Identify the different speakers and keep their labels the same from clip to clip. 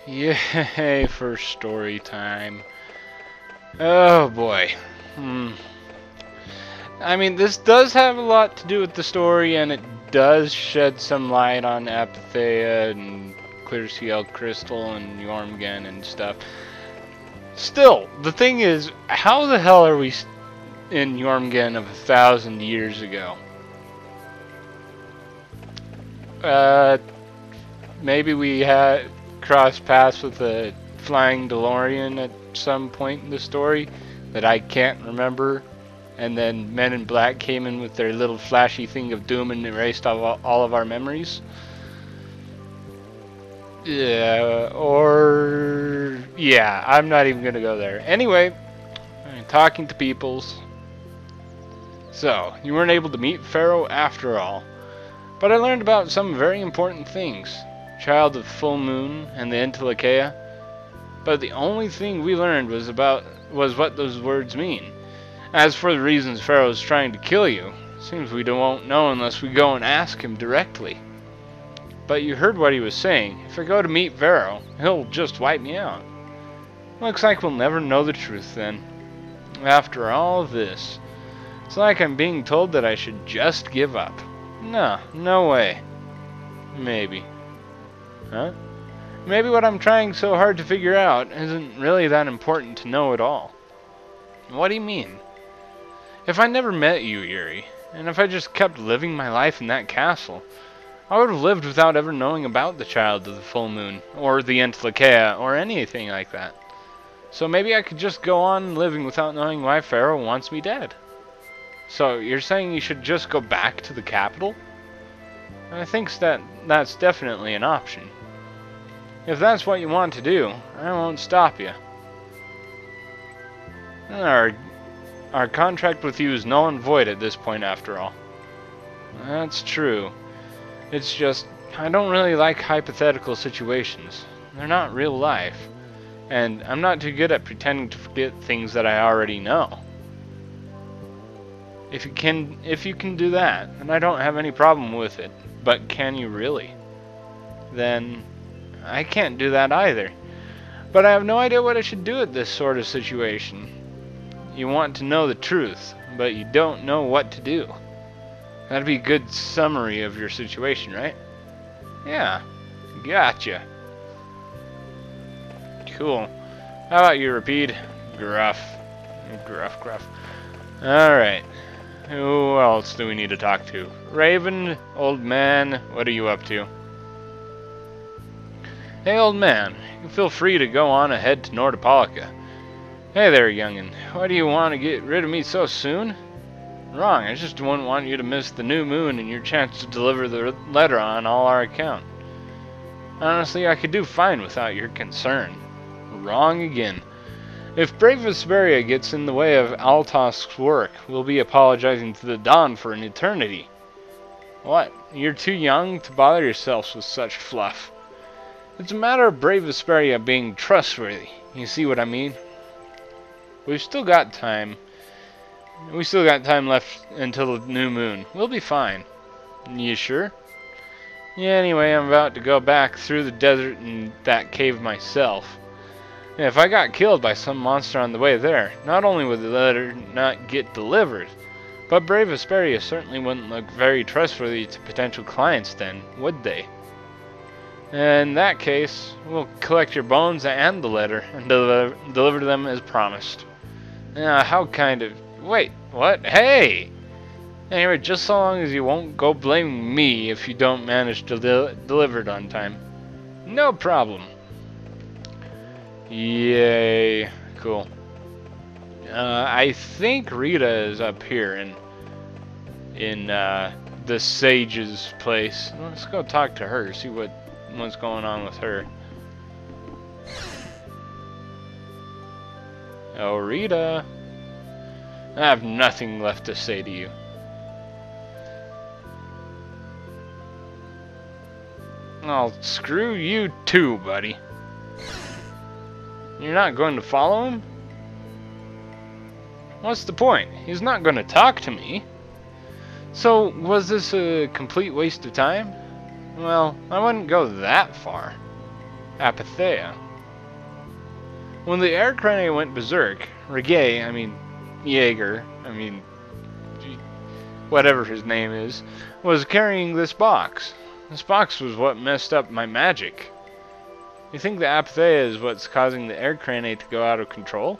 Speaker 1: Yay for story time. Oh boy. I mean, this does have a lot to do with the story, and it does shed some light on Apatheia and Clear Seal Crystal and Yormgen and stuff. Still, the thing is, how the hell are we in Yormgen of 1,000 years ago? Maybe we had crossed paths with a flying DeLorean at some point in the story that I can't remember, and then Men in Black came in with their little flashy thing of doom and erased all of our memories. Yeah, I'm not even gonna go there. Anyway, I'm talking to peoples. So, you weren't able to meet Pharaoh after all. But I learned about some very important things. Child of Full Moon and the Entelekea. But the only thing we learned was what those words mean. As for the reasons Pharaoh's trying to kill you, seems we won't know unless we go and ask him directly. But you heard what he was saying. If I go to meet Pharaoh, he'll just wipe me out. Looks like we'll never know the truth then. After all this, it's like I'm being told that I should just give up. No way. Maybe. Huh? Maybe what I'm trying so hard to figure out isn't really that important to know at all. What do you mean? If I never met you, Yuri, and if I just kept living my life in that castle, I would have lived without ever knowing about the Child of the Full Moon, or the Entelekea, or anything like that. So maybe I could just go on living without knowing why Pharaoh wants me dead. So you're saying you should just go back to the capital? I think that's definitely an option. If that's what you want to do, I won't stop you. Our contract with you is null and void at this point after all. That's true. It's just, I don't really like hypothetical situations. They're not real life. And I'm not too good at pretending to forget things that I already know. If you can do that, then I don't have any problem with it. But can you really? Then I can't do that either. But I have no idea what I should do at this sort of situation. You want to know the truth, but you don't know what to do. That'd be a good summary of your situation, right? Yeah, gotcha. Cool. How about you, Repeat? Gruff. Gruff. Alright. Who else do we need to talk to? Raven, old man, what are you up to? Hey, old man, you feel free to go on ahead to Nordopolica. Hey there, youngin. Why do you want to get rid of me so soon? Wrong, I just wouldn't want you to miss the new moon and your chance to deliver the letter on all our account. Honestly, I could do fine without your concern. Wrong again. If brave Vesperia gets in the way of Altosk's work, we'll be apologizing to the Dawn for an eternity. What? You're too young to bother yourselves with such fluff. It's a matter of brave Vesperia being trustworthy. You see what I mean? We've still got time. We still got time left until the new moon. We'll be fine. You sure? Yeah, anyway, I'm about to go back through the desert in that cave myself. If I got killed by some monster on the way there, not only would the letter not get delivered, but brave Vesperia certainly wouldn't look very trustworthy to potential clients then, would they? In that case, we'll collect your bones and the letter and deliver them as promised. How kind of... Wait, what? Hey! Anyway, just so long as you won't go blaming me if you don't manage to deliver it on time. No problem. Yay. Cool. I think Rita is up here in the sage's place. Let's go talk to her, see what's going on with her. Oh, Rita. I have nothing left to say to you. Well, screw you too, buddy. You're not going to follow him? What's the point? He's not going to talk to me. So, was this a complete waste of time? Well, I wouldn't go that far. Apatheia. When the air crane went berserk, Jaeger, whatever his name is, was carrying this box. This box was what messed up my magic. You think the Apatheia is what's causing the air crane to go out of control?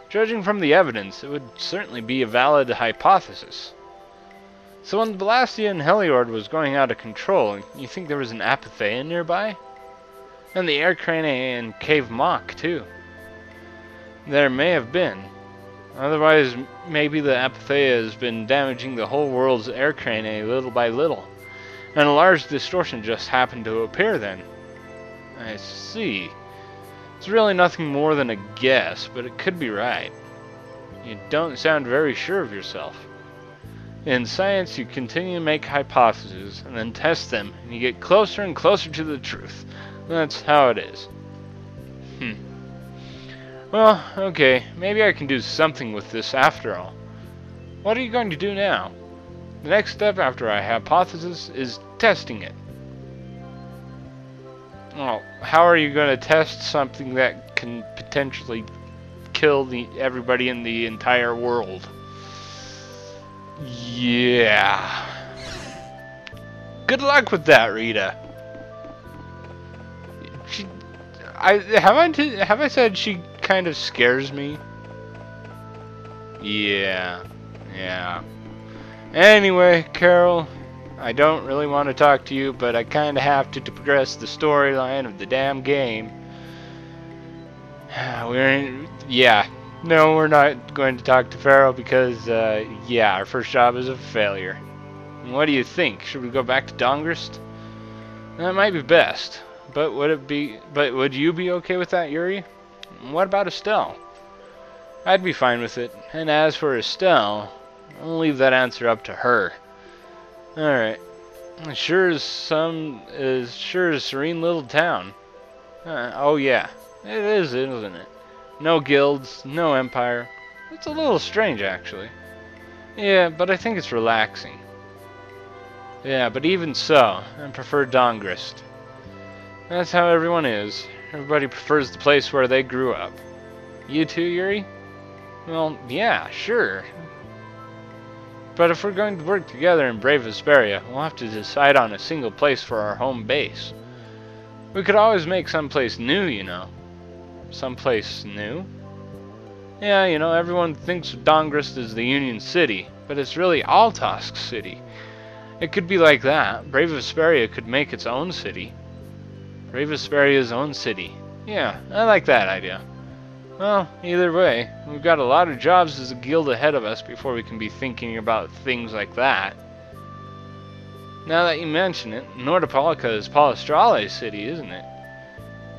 Speaker 1: Judging from the evidence, it would certainly be a valid hypothesis. So when the Balastian Heliord was going out of control, you think there was an Apatheia nearby? And the air crane and Cave Mock, too. There may have been. Otherwise, maybe the Apatheia has been damaging the whole world's air crane little by little. And a large distortion just happened to appear then. I see. It's really nothing more than a guess, but it could be right. You don't sound very sure of yourself. In science, you continue to make hypotheses, and then test them, and you get closer and closer to the truth. That's how it is. Well, okay, maybe I can do something with this after all. What are you going to do now? The next step after a hypothesis is testing it. Well, how are you going to test something that can potentially kill everybody in the entire world? Yeah. Good luck with that, Rita. Have I said she kind of scares me? Yeah. Anyway, Carol, I don't really want to talk to you, but I kind of have to progress the storyline of the damn game. No, we're not going to talk to Pharaoh because, our first job is a failure. And what do you think? Should we go back to Dongrist? That might be best. But would you be okay with that, Yuri? What about Estelle? I'd be fine with it. And as for Estelle, I'll leave that answer up to her. Alright. Sure is a serene little town. Oh yeah. It is, isn't it? No guilds, no empire. It's a little strange, actually. Yeah, but I think it's relaxing. Yeah, but even so, I prefer Dongrist. That's how everyone is. Everybody prefers the place where they grew up. You too, Yuri? Well, yeah, sure. But if we're going to work together in brave Vesperia, we'll have to decide on a single place for our home base. We could always make someplace new, you know. Someplace new? Yeah, you know, everyone thinks of Dongrist as the Union City, but it's really Altosk City. It could be like that. Brave Vesperia could make its own city. Brave Vesperia's own city. Yeah, I like that idea. Well, either way, we've got a lot of jobs as a guild ahead of us before we can be thinking about things like that. Now that you mention it, Nordopolica is Palestrale's city, isn't it?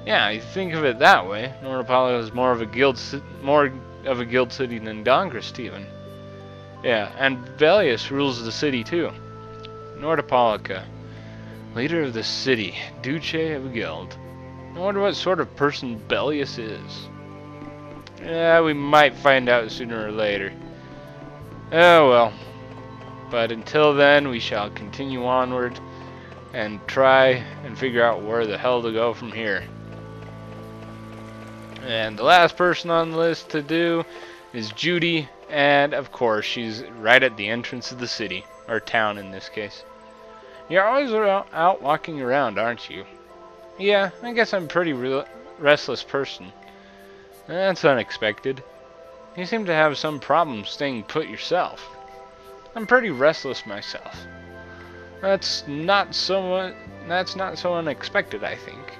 Speaker 1: Yeah, you think of it that way. Nordopolica is more of a guild city than Dongrist even. Yeah, and Velius rules the city too. Nordopolica, leader of the city, Duce of a guild. I wonder what sort of person Velius is. Yeah, we might find out sooner or later. Oh well. But until then, we shall continue onward and try and figure out where the hell to go from here. And the last person on the list to do is Judy, and of course she's right at the entrance of the city, or town in this case. You're always out walking around, aren't you? Yeah, I guess I'm a pretty restless person. That's unexpected. You seem to have some problem staying put yourself. I'm pretty restless myself. That's not so unexpected, I think.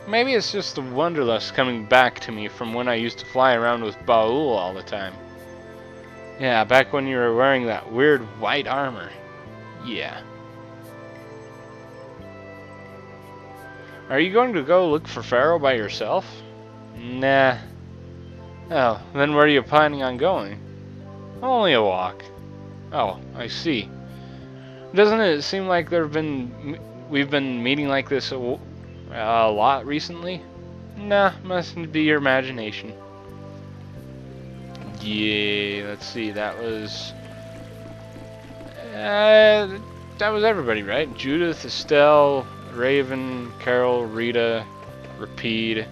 Speaker 1: Maybe it's just the wanderlust coming back to me from when I used to fly around with Baul all the time. Yeah, back when you were wearing that weird white armor. Yeah. Are you going to go look for Pharaoh by yourself? Nah. Oh, then where are you planning on going? Only a walk. Oh, I see. Doesn't it seem like we've been meeting like this a lot recently? Nah, mustn't be your imagination. Yeah, let's see, that was everybody, right? Judith, Estelle, Raven, Carol, Rita, Rapide.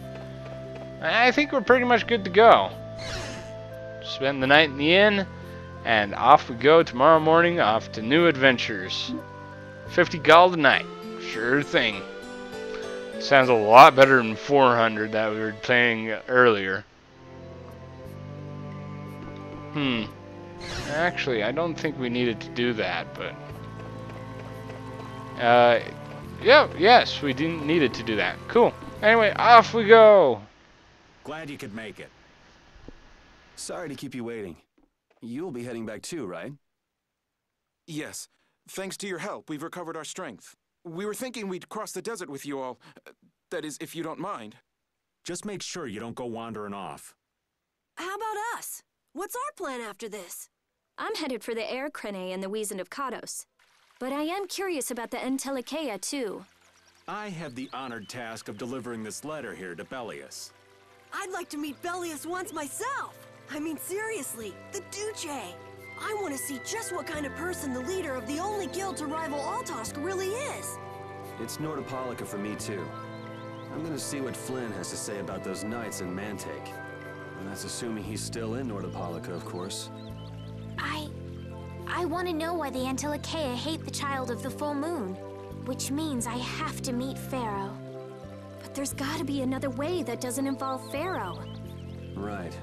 Speaker 1: I think we're pretty much good to go. Spend the night in the inn, and off we go tomorrow morning, off to new adventures. 50 gold a night. Sure thing. Sounds a lot better than 400 that we were playing earlier. Actually, I don't think we needed to do that, but... yes, we didn't needed to do that. Cool. Anyway, off we go!
Speaker 2: Glad you could make it.
Speaker 3: Sorry to keep you waiting. You'll be heading back too, right?
Speaker 4: Yes. Thanks to your help, we've recovered our strength. We were thinking we'd cross the desert with you all. That is, if you don't mind.
Speaker 2: Just make sure you don't go wandering off.
Speaker 5: How about us? What's our plan after this? I'm headed for the Air Crene and the Wiesent of Kados. But I am curious about the Entelikeia, too.
Speaker 2: I have the honored task of delivering this letter here to Belius.
Speaker 5: I'd like to meet Belius once myself. I mean, seriously, the Duce. I want to see just what kind of person the leader of the only guild to rival Altosk really is.
Speaker 3: It's Nordopolica for me too. I'm gonna see what Flynn has to say about those knights in Mantake. And that's assuming he's still in Nordopolica, of course.
Speaker 6: I want to know why the Entelikeia hate the child of the full moon. Which means I have to meet Pharaoh.
Speaker 5: But there's gotta be another way that doesn't involve Pharaoh.
Speaker 3: Right.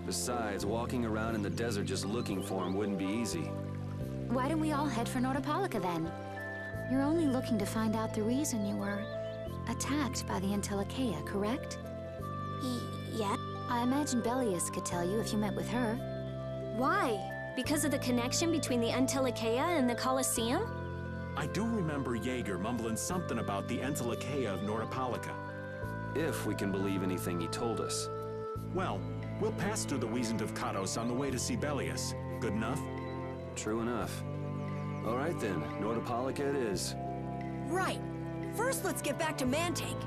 Speaker 3: Besides, walking around in the desert just looking for him wouldn't be easy.
Speaker 6: Why don't we all head for Nordopolica then? You're only looking to find out the reason you were attacked by the Entelikeia, correct? Yeah. I imagine Belius could tell you if you met with her.
Speaker 5: Why? Because of the connection between the Entelikeia and the Colosseum?
Speaker 2: I do remember Jaeger mumbling something about the Entelikeia of Nordopolica.
Speaker 3: If we can believe anything he told us.
Speaker 2: Well, we'll pass through the Wiesent of Kados on the way to see Belius. Good enough?
Speaker 3: True enough. All right then, Nordopolica it is.
Speaker 5: Right. First, let's get back to Mantake.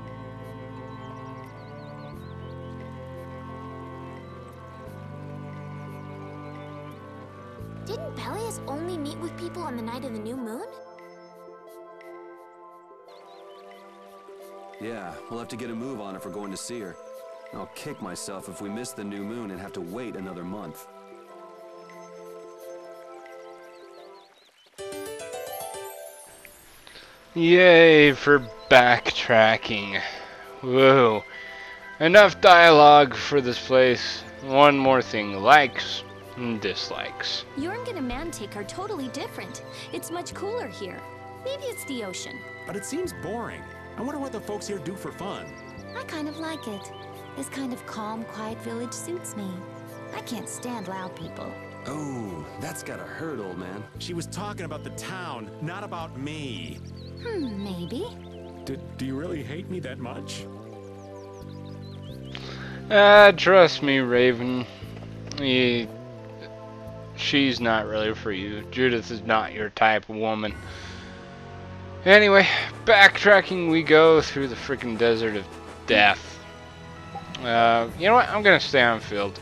Speaker 6: Didn't Belius only meet with people on the night of the new moon?
Speaker 3: Yeah, we'll have to get a move on if we're going to see her. I'll kick myself if we miss the new moon and have to wait another month.
Speaker 1: Yay for backtracking. Whoa. Enough dialogue for this place. One more thing. Likes and dislikes.
Speaker 5: Yormgen and Mantake are totally different. It's much cooler here. Maybe it's the ocean.
Speaker 2: But it seems boring. I wonder what the folks here do for fun.
Speaker 6: I kind of like it. This kind of calm, quiet village suits me. I can't stand loud people.
Speaker 3: Oh, that's gotta hurt, old man.
Speaker 2: She was talking about the town, not about me.
Speaker 6: Maybe.
Speaker 2: Do you really hate me that much?
Speaker 1: Trust me, Raven. She's not really for you. Judith is not your type of woman. Anyway, backtracking we go through the freaking desert of death. You know what? I'm gonna stay on field.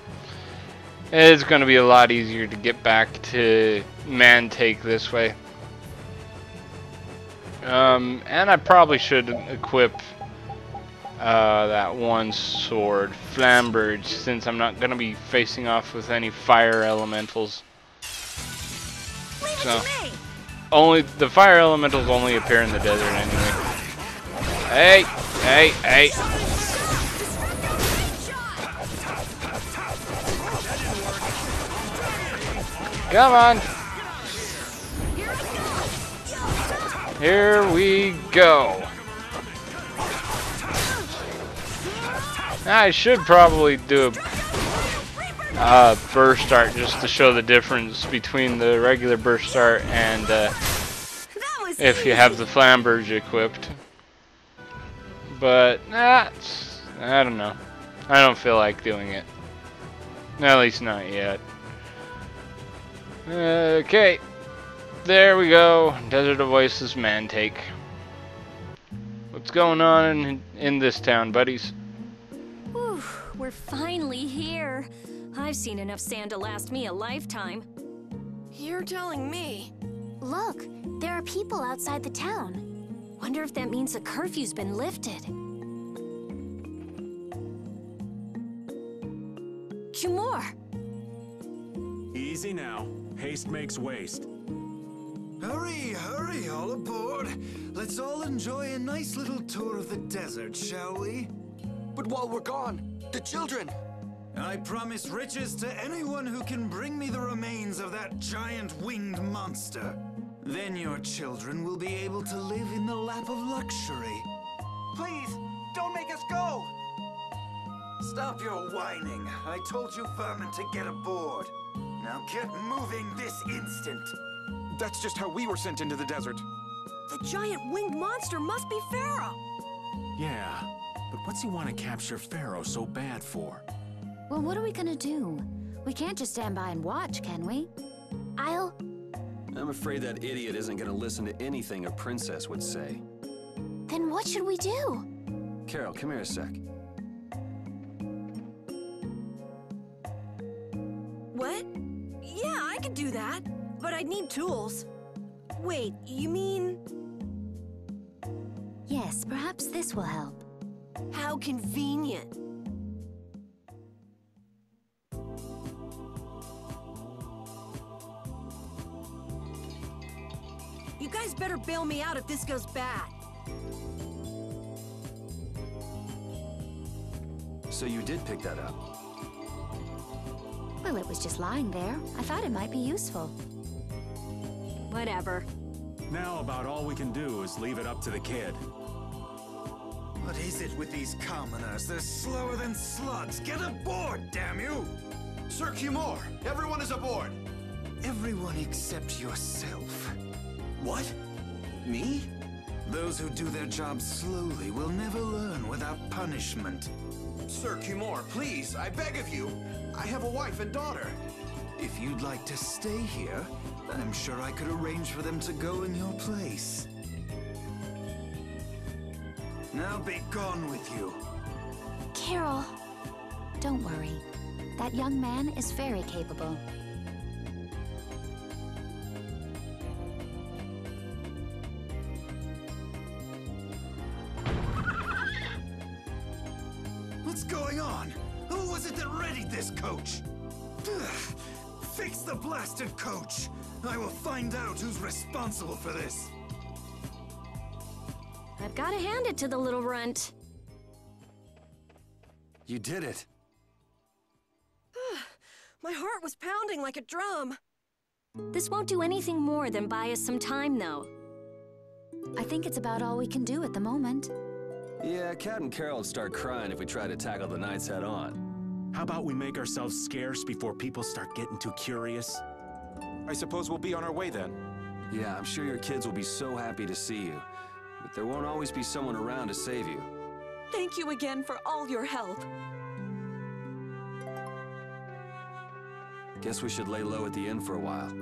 Speaker 1: It's gonna be a lot easier to get back to Mantake this way. And I probably should equip that one sword, Flamberge, since I'm not gonna be facing off with any fire elementals. So, only the fire elementals only appear in the desert anyway. Hey, hey, hey! Come on! Here we go. I should probably do a burst art just to show the difference between the regular burst art and if you have the Flamberge equipped. But I don't know. I don't feel like doing it. At least not yet. Okay. There we go. Desert of Oasis Mantake. What's going on in this town, buddies?
Speaker 5: Whew, we're finally here. I've seen enough sand to last me a lifetime. You're telling me.
Speaker 6: Look, there are people outside the town. Wonder if that means the curfew's been lifted. Kumor!
Speaker 2: Easy now. Haste makes waste.
Speaker 7: Hurry, hurry, all aboard. Let's all enjoy a nice little tour of the desert, shall we?
Speaker 8: But while we're gone, the children!
Speaker 7: I promise riches to anyone who can bring me the remains of that giant winged monster. Then your children will be able to live in the lap of luxury.
Speaker 8: Please, don't make us go!
Speaker 7: Stop your whining. I told you vermin to get aboard. Now get moving this instant.
Speaker 4: That's just how we were sent into the desert.
Speaker 5: The giant winged monster must be Pharaoh!
Speaker 2: Yeah, but what's he want to capture Pharaoh so bad for?
Speaker 6: Well, what are we gonna do? We can't just stand by and watch, can we?
Speaker 3: I'm afraid that idiot isn't gonna listen to anything a princess would say.
Speaker 6: Then what should we do?
Speaker 3: Carol, come here a sec.
Speaker 5: What? Yeah, I could do that. But I'd need tools. Wait, you mean...
Speaker 6: Yes, perhaps this will help.
Speaker 5: How convenient. You guys better bail me out if this goes bad.
Speaker 3: So you did pick that up?
Speaker 6: Well, it was just lying there. I thought it might be useful.
Speaker 5: Whatever.
Speaker 2: Now about all we can do is leave it up to the kid.
Speaker 7: What is it with these commoners? They're slower than slugs. Get aboard, damn you!
Speaker 8: Sir Kumor, everyone is aboard!
Speaker 7: Everyone except yourself.
Speaker 8: What? Me?
Speaker 7: Those who do their jobs slowly will never learn without punishment.
Speaker 8: Sir Kumor, please, I beg of you. I have a wife and daughter.
Speaker 7: If you'd like to stay here, I'm sure I could arrange for them to go in your place. Now be gone with you.
Speaker 6: Carol, don't worry. That young man is very capable.
Speaker 7: What's going on? Who was it that readied this coach? Fix the blasted coach! I will find out who's responsible for this.
Speaker 5: I've got to hand it to the little runt.
Speaker 3: You did it.
Speaker 5: My heart was pounding like a drum.
Speaker 9: This won't do anything more than buy us some time, though.
Speaker 6: I think it's about all we can do at the moment.
Speaker 3: Yeah, Cat and Carol would start crying if we tried to tackle the knights head on.
Speaker 2: How about we make ourselves scarce before people start getting too curious?
Speaker 4: I suppose we'll be on our way then.
Speaker 3: Yeah, I'm sure your kids will be so happy to see you. But there won't always be someone around to save you.
Speaker 10: Thank you again for all your help.
Speaker 3: Guess we should lay low at the inn for a while.